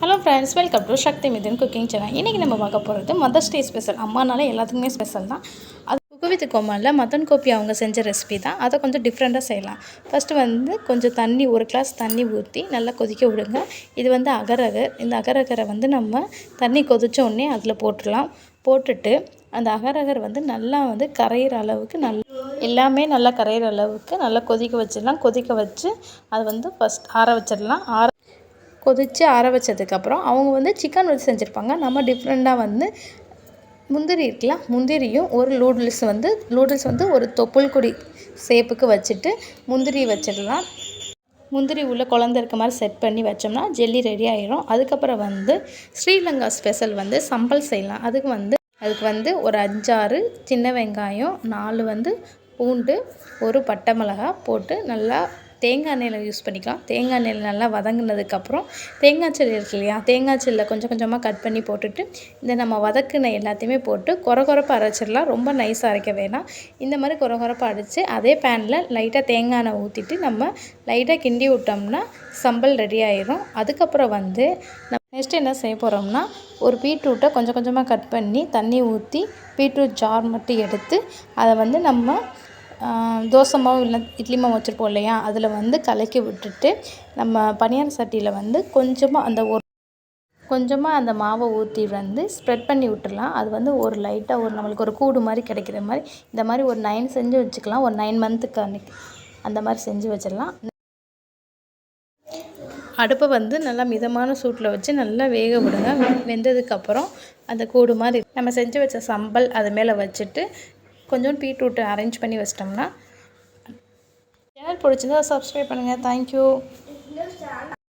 Hello friends, welcome to Sakthi Mithun cooking channel. இன்றைக்கி நம்ம பார்க்க போகிறது மதர்ஸ் டே ஸ்பெஷல். அம்மானாலே எல்லாத்துக்குமே ஸ்பெஷல் தான். அது குக்கு வித் கோமாளில் மதன் கோபி அவங்க செஞ்ச ரெசிபி தான். அதை கொஞ்சம் டிஃப்ரெண்ட்டாக செய்யலாம். ஃபஸ்ட்டு கொஞ்சம் தண்ணி, ஒரு கிளாஸ் தண்ணி ஊற்றி நல்லா கொதிக்க விடுங்க. இது அகரகர். இந்த அகரகரை நம்ம தண்ணி கொதித்த உடனே அதில் போட்டுடலாம். போட்டுட்டு அந்த அகரகர் நல்லா கரையிற அளவுக்கு எல்லாமே நல்லா கரையிற அளவுக்கு நல்லா கொதிக்க வச்சிடலாம். கொதிக்க வச்சு அதை ஃபஸ்ட் ஆற வச்சிடலாம். கொதித்து ஆற வச்சதுக்கப்புறம் அவங்க சிக்கன் வச்சு செஞ்சுருப்பாங்க. நம்ம டிஃப்ரெண்ட்டாக முந்திரி இருக்குல்ல, முந்திரியும் ஒரு நூடுல்ஸ் ஒரு தொப்புள் கொடி ஷேப்புக்கு வச்சுட்டு முந்திரி வச்சிடலாம். முந்திரி உள்ள குழந்தை இருக்க மாதிரி செட் பண்ணி வச்சோம்னா ஜெல்லி ரெடி ஆகிரும். அதுக்கப்புறம் ஸ்ரீலங்கா ஸ்பெஷல் சம்பல் செய்யலாம். அதுக்கு ஒரு 5-6 சின்ன வெங்காயம், 4 பூண்டு, ஒரு பட்டை மிளகாய் போட்டு நல்லா தேங்காய் எண்ணெயில் யூஸ் பண்ணிக்கலாம். தேங்காய் எண்ணெயில் நல்லா வதங்கினதுக்கப்புறம் தேங்காய் சில்லு இருக்கு இல்லையா, தேங்காய் சில்லை கொஞ்சம் கொஞ்சமாக கட் பண்ணி போட்டுட்டு நம்ம வதக்கின எல்லாத்தையுமே போட்டு கொரகொரப்பாக அரைச்சிடலாம். ரொம்ப நைஸாக அரைக்க வேணாம். இந்த மாதிரி கொரகொரப்பாக அரைச்சி அதே பேனில் லைட்டாக தேங்காய் எண்ணெய் ஊற்றிட்டு நம்ம லைட்டாக கிண்டி விட்டோம்னா சம்பல் ரெடி ஆயிரும். அதுக்கப்புறம் நெக்ஸ்ட் என்ன செய்ய போகிறோம்னா, ஒரு பீட்ரூட்டை கொஞ்சம் கொஞ்சமாக கட் பண்ணி தண்ணி ஊற்றி பீட்ரூட் ஜார் மட்டும் எடுத்து அதை நம்ம தோசை மாவு இல்லை இட்லி மாவு வச்சுருப்போம் இல்லையா, அதில் கலக்கி விட்டுட்டு நம்ம பனியார சட்டியில் கொஞ்சமாக அந்த மாவை ஊற்றி ஸ்ப்ரெட் பண்ணி விட்டுடலாம். அது ஒரு லைட்டாக நம்மளுக்கு ஒரு கூடு மாதிரி கிடைக்கிற மாதிரி இந்த மாதிரி ஒரு 9 செஞ்சு வச்சுக்கலாம். ஒரு 9 மந்த்துக்கு அன்றைக்கி அந்த மாதிரி செஞ்சு வச்சிடலாம். அடுப்பை நல்லா மிதமான சூட்டில் வச்சு நல்லா வேக விடுங்க. வெந்ததுக்கப்புறம் அந்த கூடு மாதிரி நம்ம செஞ்சு வச்ச சம்பல் அது மேலே வச்சுட்டு கொஞ்சம் பீட்ரூட்டை அரேஞ்ச் பண்ணி வச்சிட்டோம்னா. சேனல் பிடிச்சிருந்தா சப்ஸ்கிரைப் பண்ணுங்கள். தேங்க்யூ.